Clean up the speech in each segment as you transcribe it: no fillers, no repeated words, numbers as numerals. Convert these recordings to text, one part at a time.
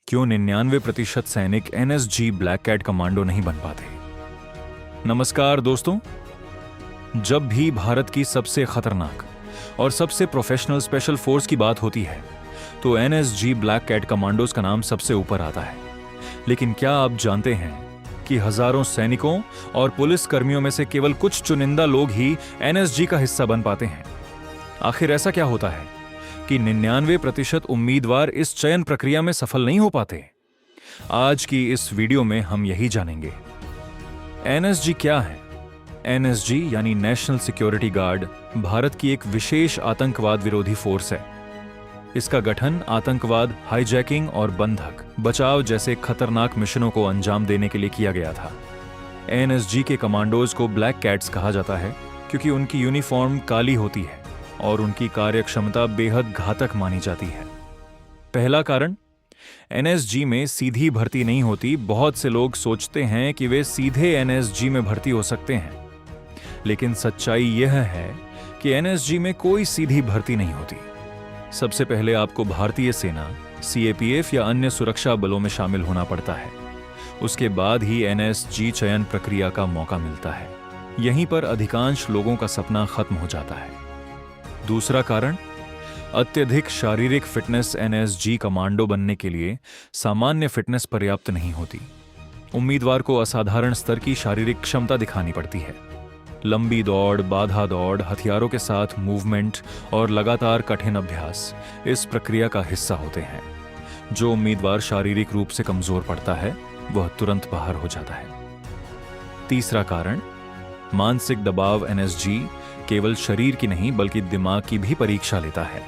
क्यों 99% सैनिक NSG black cat commando नहीं बन पाते। नमस्कार दोस्तों, जब भी भारत की सबसे खतरनाक और सबसे प्रोफेशनल स्पेशल फोर्स की बात होती है तो एनएसजी ब्लैक कैट कमांडोज का नाम सबसे ऊपर आता है। लेकिन क्या आप जानते हैं कि हजारों सैनिकों और पुलिस कर्मियों में से केवल कुछ चुनिंदा लोग ही एनएसजी का हिस्सा बन पाते हैं। आखिर ऐसा क्या होता है कि 99% उम्मीदवार इस चयन प्रक्रिया में सफल नहीं हो पाते? आज की इस वीडियो में हम यही जानेंगे। एनएसजी क्या है? एनएसजी यानी नेशनल सिक्योरिटी गार्ड भारत की एक विशेष आतंकवाद विरोधी फोर्स है। इसका गठन आतंकवाद, हाईजैकिंग और बंधक बचाव जैसे खतरनाक मिशनों को अंजाम देने के लिए किया गया था। एनएसजी के कमांडोज को ब्लैक कैट्स कहा जाता है क्योंकि उनकी यूनिफॉर्म काली होती है और उनकी कार्यक्षमता बेहद घातक मानी जाती है। पहला कारण, एनएसजी में सीधी भर्ती नहीं होती। बहुत से लोग सोचते हैं कि वे सीधे एनएसजी में भर्ती हो सकते हैं, लेकिन सच्चाई यह है कि एनएसजी में कोई सीधी भर्ती नहीं होती। सबसे पहले आपको भारतीय सेना, सीएपीएफ या अन्य सुरक्षा बलों में शामिल होना पड़ता है। उसके बाद ही एनएसजी चयन प्रक्रिया का मौका मिलता है। यहीं पर अधिकांश लोगों का सपना खत्म हो जाता है। दूसरा कारण, अत्यधिक शारीरिक फिटनेस। एनएसजी कमांडो बनने के लिए सामान्य फिटनेस पर्याप्त नहीं होती। उम्मीदवार को असाधारण स्तर की शारीरिक क्षमता दिखानी पड़ती है। लंबी दौड़, बाधा दौड़, हथियारों के साथ मूवमेंट और लगातार कठिन अभ्यास इस प्रक्रिया का हिस्सा होते हैं। जो उम्मीदवार शारीरिक रूप से कमजोर पड़ता है वह तुरंत बाहर हो जाता है। तीसरा कारण, मानसिक दबाव। एनएसजी केवल शरीर की नहीं बल्कि दिमाग की भी परीक्षा लेता है।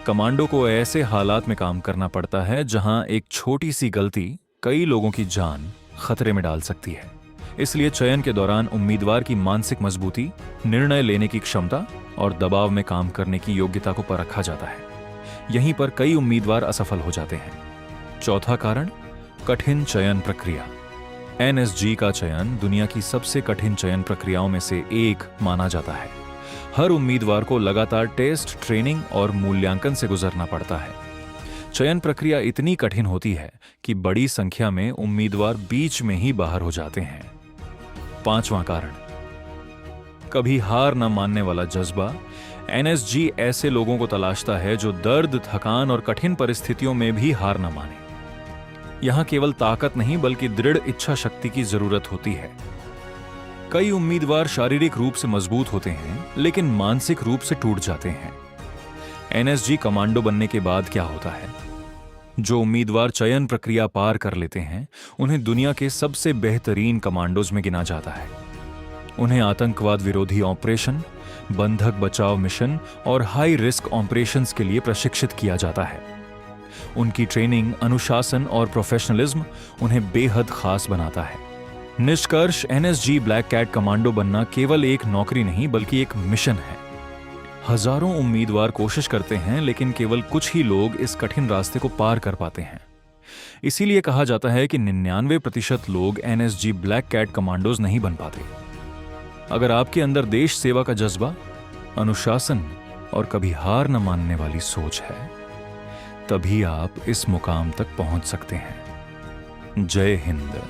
कमांडो को ऐसे हालात में काम करना पड़ता है जहां एक छोटी सी गलती कई लोगों की जान खतरे में डाल सकती है। इसलिए चयन के दौरान उम्मीदवार की मानसिक मजबूती, निर्णय लेने की क्षमता और दबाव में काम करने की योग्यता को परखा जाता है। यहीं पर कई उम्मीदवार असफल हो जाते हैं। चौथा कारण, कठिन चयन प्रक्रिया। एनएसजी का चयन दुनिया की सबसे कठिन चयन प्रक्रियाओं में से एक माना जाता है। हर उम्मीदवार को लगातार टेस्ट, ट्रेनिंग और मूल्यांकन से गुजरना पड़ता है। चयन प्रक्रिया इतनी कठिन होती है कि बड़ी संख्या में उम्मीदवार बीच में ही बाहर हो जाते हैं। पांचवां कारण, कभी हार न मानने वाला जज्बा। एनएसजी ऐसे लोगों को तलाशता है जो दर्द, थकान और कठिन परिस्थितियों में भी हार न माने। यहां केवल ताकत नहीं बल्कि दृढ़ इच्छा शक्ति की जरूरत होती है। कई उम्मीदवार शारीरिक रूप से मजबूत होते हैं लेकिन मानसिक रूप से टूट जाते हैं। एनएसजी कमांडो बनने के बाद क्या होता है? जो उम्मीदवार चयन प्रक्रिया पार कर लेते हैं उन्हें दुनिया के सबसे बेहतरीन कमांडोज में गिना जाता है। उन्हें आतंकवाद विरोधी ऑपरेशन, बंधक बचाव मिशन और हाई रिस्क ऑपरेशंस के लिए प्रशिक्षित किया जाता है। उनकी ट्रेनिंग, अनुशासन और प्रोफेशनलिज्म उन्हें बेहद खास बनाता है। निष्कर्ष, एनएसजी ब्लैक कैट कमांडो बनना केवल एक नौकरी नहीं बल्कि एक मिशन है। हजारों उम्मीदवार कोशिश करते हैं लेकिन केवल कुछ ही लोग इस कठिन रास्ते को पार कर पाते हैं। इसीलिए कहा जाता है कि 99% लोग एनएसजी ब्लैक कैट कमांडोज नहीं बन पाते। अगर आपके अंदर देश सेवा का जज्बा, अनुशासन और कभी हार न मानने वाली सोच है, तभी आप इस मुकाम तक पहुंच सकते हैं। जय हिंद।